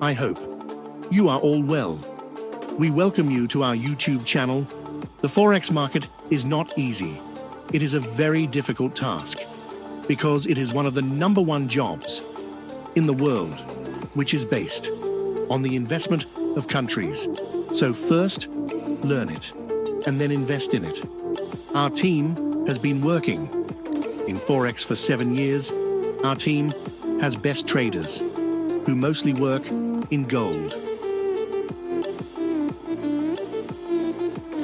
I hope you are all well. We welcome you to our YouTube channel. The Forex market is not easy. It is a very difficult task because it is one of the #1 jobs in the world, which is based on the investment of countries. So first, learn it and then invest in it. Our team has been working in Forex for 7 years. Our team has best traders who mostly work in gold.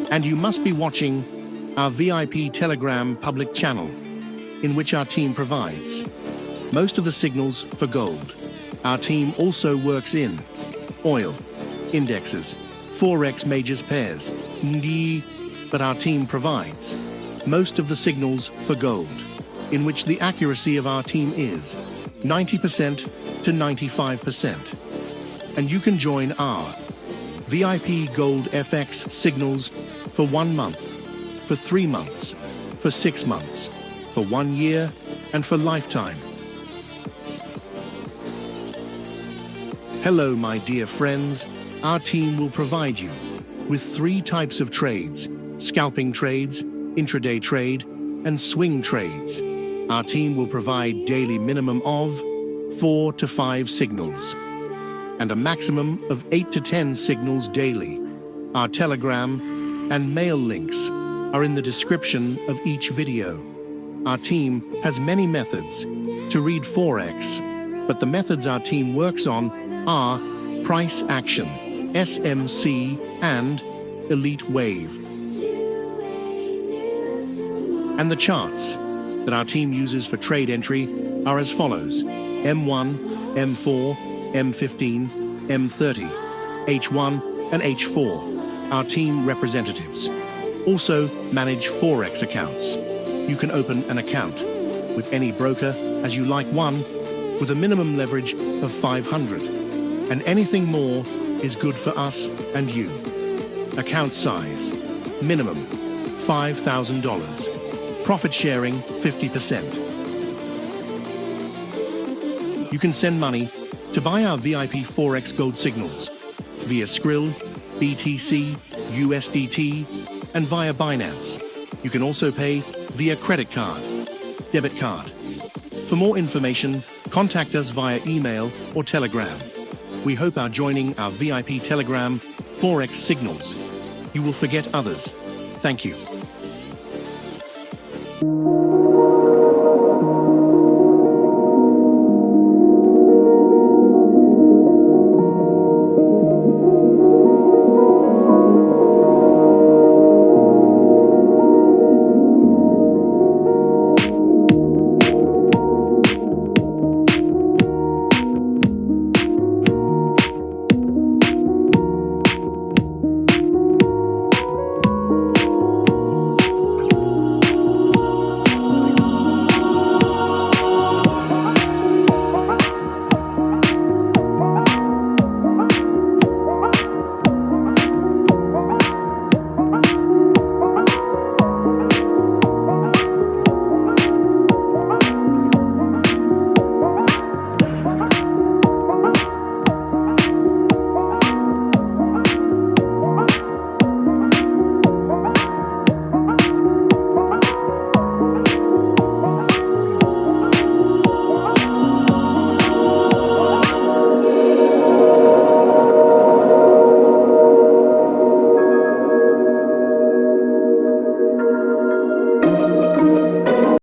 And you must be watching our VIP Telegram public channel, in which our team provides most of the signals for gold. Our team also works in oil, indexes, Forex majors pairs, but our team provides most of the signals for gold, in which the accuracy of our team is 90% to 95%. And you can join our VIP Gold FX signals for 1 month, for 3 months, for 6 months, for 1 year, and for lifetime. Hello, my dear friends. Our team will provide you with 3 types of trades: scalping trades, intraday trade, and swing trades. Our team will provide daily minimum of 4 to 5 signals and a maximum of 8 to 10 signals daily. Our Telegram and mail links are in the description of each video. Our team has many methods to read Forex, but the methods our team works on are price action, SMC, and elite wave. And the charts that our team uses for trade entry are as follows: M1, M4, M15, M30, H1, and H4. Our team representatives also manage Forex accounts. You can open an account with any broker as you like, one with a minimum leverage of 500, and anything more is good for us and you. Account size, minimum $5,000. Profit sharing 50%. You can send money to buy our VIP Forex gold signals via Skrill, BTC, USDT, and via Binance. You can also pay via credit card, debit card. For more information, contact us via email or Telegram. We hope our joining our VIP Telegram Forex signals. You will forget others. Thank you.